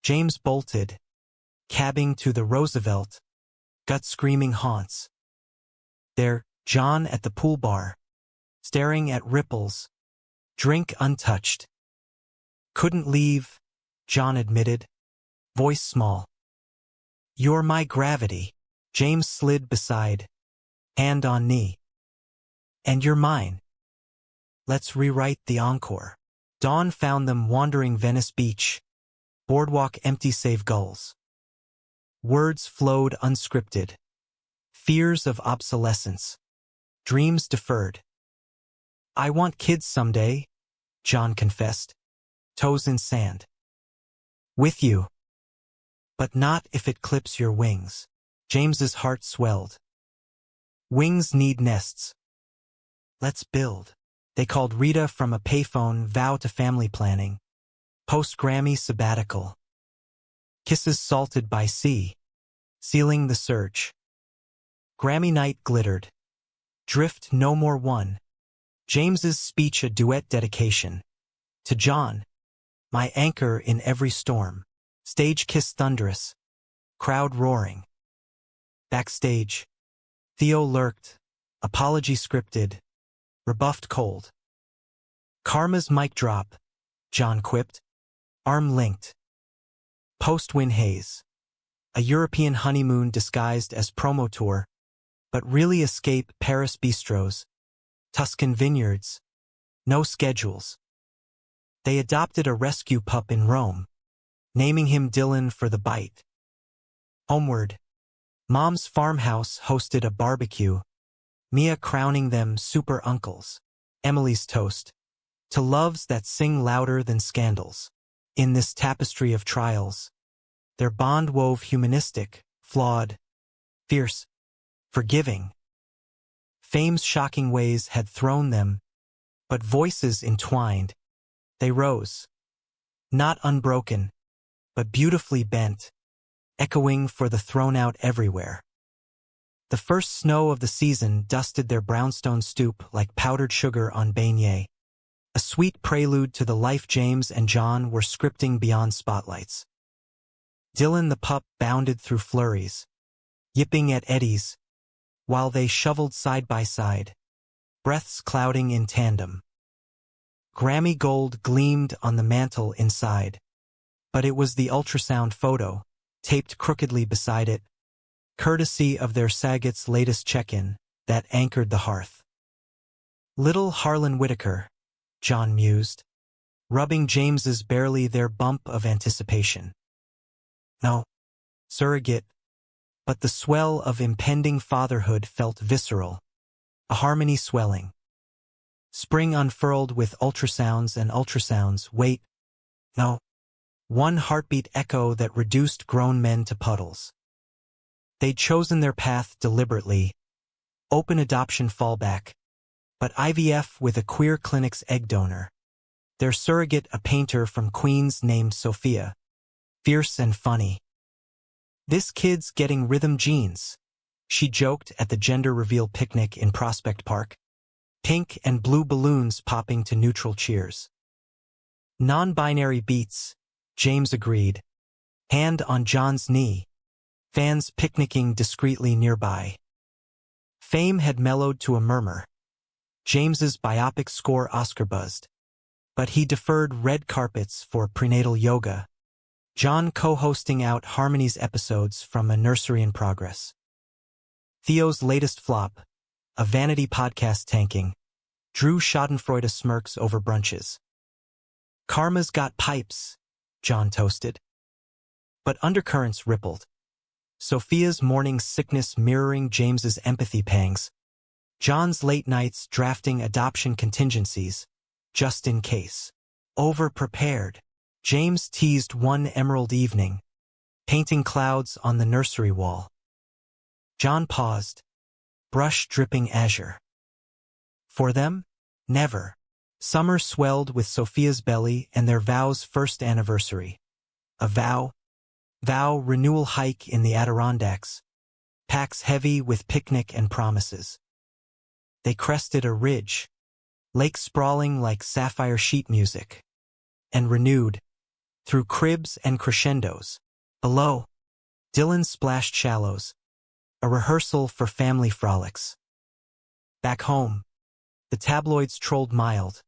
James bolted. Cabbing to the Roosevelt. Gut-screaming haunts. There, John at the pool bar. Staring at ripples. Drink untouched. Couldn't leave, John admitted. Voice small. You're my gravity. James slid beside. Hand on knee. And you're mine. Let's rewrite the encore. Dawn found them wandering Venice Beach. Boardwalk empty save gulls. Words flowed unscripted. Fears of obsolescence. Dreams deferred. I want kids someday, John confessed. Toes in sand. With you. But not if it clips your wings. James's heart swelled. Wings need nests. Let's build. They called Rita from a payphone, vow to family planning. Post-Grammy sabbatical. Kisses salted by sea. Sealing the search. Grammy night glittered. Drift no more one. James's speech a duet dedication. To John. My anchor in every storm. Stage kiss thunderous. Crowd roaring. Backstage. Theo lurked. Apology scripted. Rebuffed cold. Karma's mic drop. John quipped. Arm linked. Post-win haze. A European honeymoon disguised as promo tour. But really escape Paris bistros. Tuscan vineyards. No schedules. They adopted a rescue pup in Rome. Naming him Dylan for the bite. Homeward. Mom's farmhouse hosted a barbecue. Mia crowning them super uncles. Emily's toast. To loves that sing louder than scandals. In this tapestry of trials. Their bond wove humanistic, flawed, fierce. forgiving. Fame's shocking ways had thrown them, but voices entwined. They rose, not unbroken, but beautifully bent, echoing for the thrown out everywhere. The first snow of the season dusted their brownstone stoop like powdered sugar on beignet, a sweet prelude to the life James and John were scripting beyond spotlights. Dylan the pup bounded through flurries, yipping at eddies, while they shoveled side by side, breaths clouding in tandem. Grammy gold gleamed on the mantle inside, but it was the ultrasound photo, taped crookedly beside it, courtesy of their Saget's latest check-in, that anchored the hearth. Little Harlan Whitaker, John mused, rubbing James's barely there bump of anticipation. No, surrogate, but the swell of impending fatherhood felt visceral, a harmony swelling. Spring unfurled with ultrasounds and ultrasounds, wait, no, one heartbeat echo that reduced grown men to puddles. They'd chosen their path deliberately, open adoption fallback, but IVF with a queer clinic's egg donor. Their surrogate a painter from Queens named Sophia, fierce and funny. This kid's getting rhythm genes, she joked at the gender reveal picnic in Prospect Park, pink and blue balloons popping to neutral cheers. Non-binary beats, James agreed, hand on John's knee, fans picnicking discreetly nearby. Fame had mellowed to a murmur. James's biopic score Oscar buzzed, but he deferred red carpets for prenatal yoga, John co-hosting out Harmony's episodes from A Nursery in Progress. Theo's latest flop, a vanity podcast tanking, drew schadenfreude smirks over brunches. Karma's got pipes, John toasted. But undercurrents rippled. Sophia's morning sickness mirroring James's empathy pangs, John's late nights drafting adoption contingencies, just in case. Over-prepared, James teased one emerald evening, painting clouds on the nursery wall. John paused, brush dripping azure. For them? Never. Summer swelled with Sophia's belly and their vow's first anniversary. A vow renewal hike in the Adirondacks, packs heavy with picnic and promises. They crested a ridge, lake sprawling like sapphire sheet music, and renewed, through cribs and crescendos. Below, Dylan splashed shallows, a rehearsal for family frolics. Back home, the tabloids trolled mild,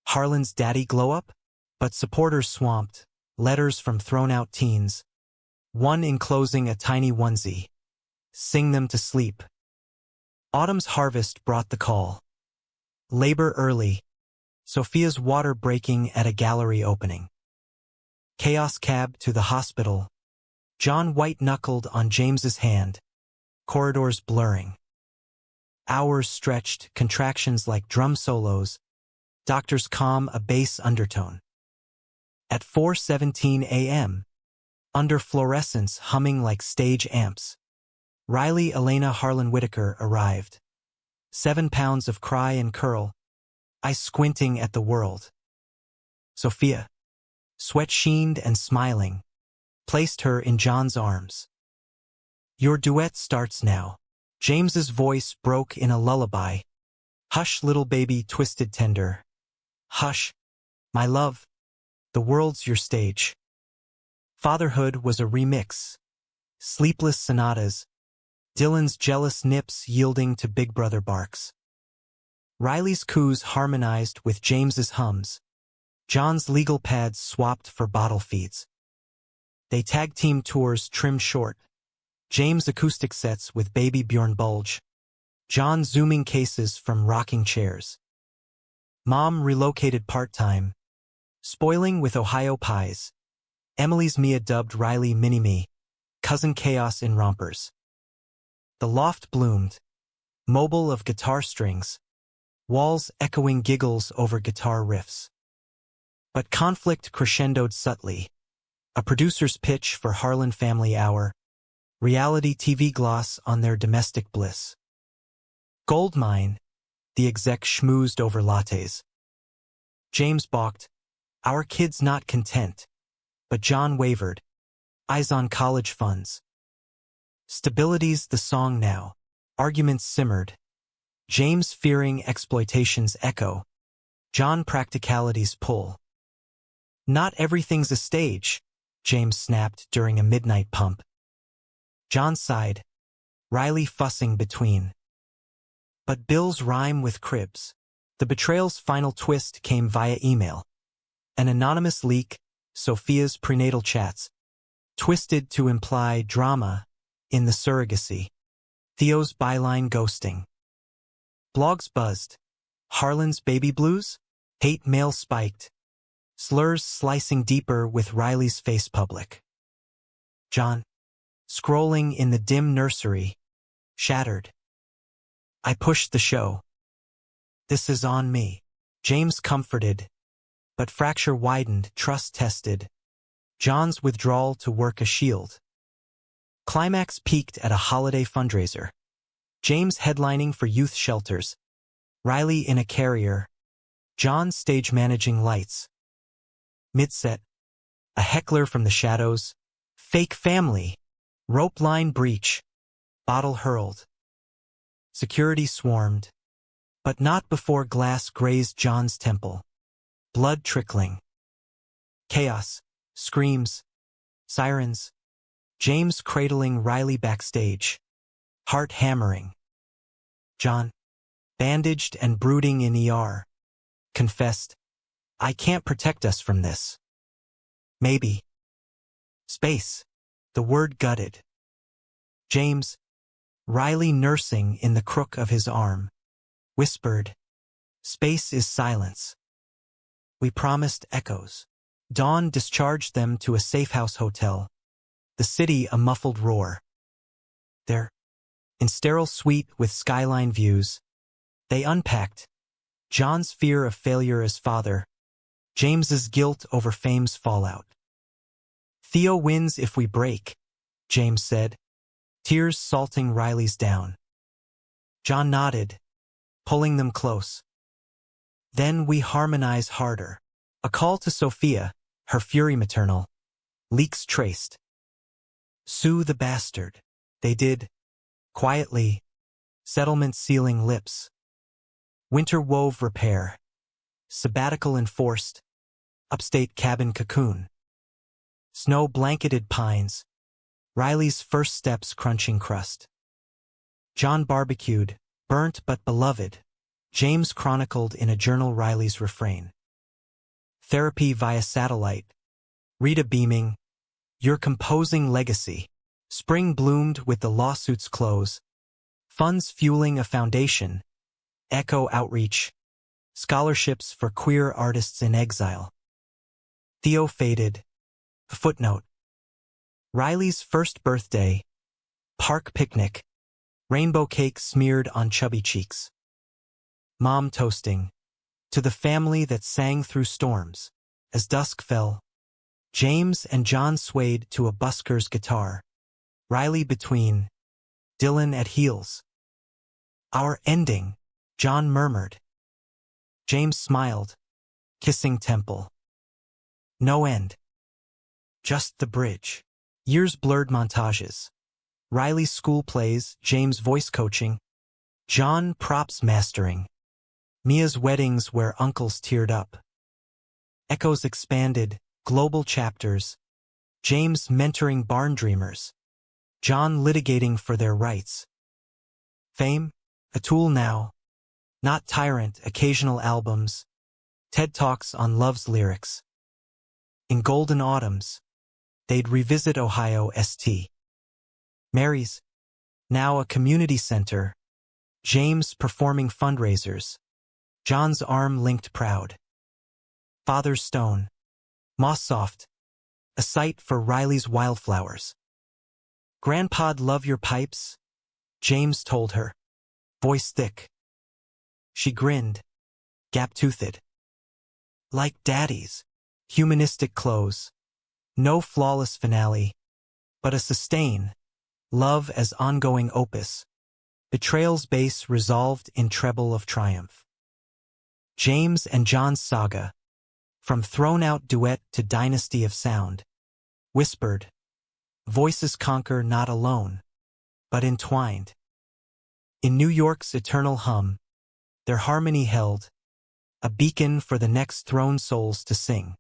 Harlan's daddy glow-up, but supporters swamped, letters from thrown-out teens, one enclosing a tiny onesie. Sing them to sleep. Autumn's harvest brought the call. Labor early, Sophia's water breaking at a gallery opening. Chaos cab to the hospital, John white-knuckled on James's hand, corridors blurring. Hours stretched, contractions like drum solos, doctors calm a bass undertone. At 4:17 a.m., under fluorescence humming like stage amps, Riley Elena Harlan Whitaker arrived. 7 pounds of cry and curl, eyes squinting at the world. Sophia, sweat-sheened and smiling, placed her in John's arms. Your duet starts now. James's voice broke in a lullaby. Hush, little baby, twisted tender. Hush, my love. The world's your stage. Fatherhood was a remix. Sleepless sonatas. Dylan's jealous nips yielding to Big Brother barks. Riley's coos harmonized with James's hums. John's legal pads swapped for bottle feeds. They tag-team tours trimmed short. James acoustic sets with Baby Bjorn Bulge. John zooming cases from rocking chairs. Mom relocated part-time, spoiling with Ohio pies. Emily's Mia dubbed Riley Mini-Me, cousin chaos in rompers. The loft bloomed, mobile of guitar strings, walls echoing giggles over guitar riffs. But conflict crescendoed subtly. A producer's pitch for Harlan Family Hour, reality TV gloss on their domestic bliss. Goldmine, the exec schmoozed over lattes. James balked, our kid's not content. But John wavered, eyes on college funds. Stability's the song now. Arguments simmered. James fearing exploitation's echo. John practicality's pull. Not everything's a stage, James snapped during a midnight pump. John sighed, Riley fussing between. But bills rhyme with cribs. The betrayal's final twist came via email. An anonymous leak, Sophia's prenatal chats, twisted to imply drama in the surrogacy. Theo's byline ghosting. Blogs buzzed. Harlan's baby blues? Hate mail spiked. Slurs slicing deeper with Riley's face public. John, scrolling in the dim nursery, shattered. I pushed the show. This is on me. James comforted, but fracture widened, trust tested. John's withdrawal to work a shield. Climax peaked at a holiday fundraiser. James headlining for youth shelters. Riley in a carrier. John stage managing lights. Midset. A heckler from the shadows. Fake family. Rope line breach. Bottle hurled. Security swarmed. But not before glass grazed John's temple. Blood trickling. Chaos. Screams. Sirens. James cradling Riley backstage. Heart hammering. John, bandaged and brooding in ER, confessed, I can't protect us from this. Maybe. Space. The word gutted. James, Riley nursing in the crook of his arm, whispered, space is silence. We promised echoes. Dawn discharged them to a safe-house hotel. The city a muffled roar. There, in sterile suite with skyline views, they unpacked John's fear of failure as father, James's guilt over fame's fallout. Theo wins if we break, James said, tears salting Riley's down. John nodded, pulling them close. Then we harmonize harder. A call to Sophia, her fury maternal. Leaks traced. Sue the bastard. They did. Quietly. Settlement sealing lips. Winter wove repair. Sabbatical enforced. Upstate cabin cocoon. Snow blanketed pines. Riley's first steps crunching crust. John barbecued, burnt but beloved. James chronicled in a journal Riley's refrain. Therapy via satellite. Rita beaming. Your composing legacy. Spring bloomed with the lawsuit's close. Funds fueling a foundation. Echo outreach. Scholarships for queer artists in exile. Theo faded. Footnote. Riley's first birthday. Park picnic. Rainbow cake smeared on chubby cheeks. Mom toasting. To the family that sang through storms. As dusk fell, James and John swayed to a busker's guitar. Riley between. Dylan at heels. Our ending, John murmured. James smiled, kissing temple. No end. Just the bridge. Years blurred montages. Riley's school plays, James voice coaching. John props mastering. Mia's weddings where uncles teared up. Echoes expanded, global chapters. James mentoring barn dreamers. John litigating for their rights. Fame, a tool now. Not tyrant, occasional albums. TED Talks on love's lyrics. In golden autumns, they'd revisit Ohio St. Mary's, now a community center. James performing fundraisers. John's arm linked proud. Father's stone. Moss soft. A site for Riley's wildflowers. Grandpa'd love your pipes, James told her. Voice thick. She grinned. Gap-toothed. Like daddy's. Humanistic close. No flawless finale. But a sustain. Love as ongoing opus. Betrayals bass resolved in treble of triumph. James and John's saga. From thrown-out duet to dynasty of sound. Whispered. Voices conquer not alone, but entwined. In New York's eternal hum, their harmony held, a beacon for the next throned souls to sing.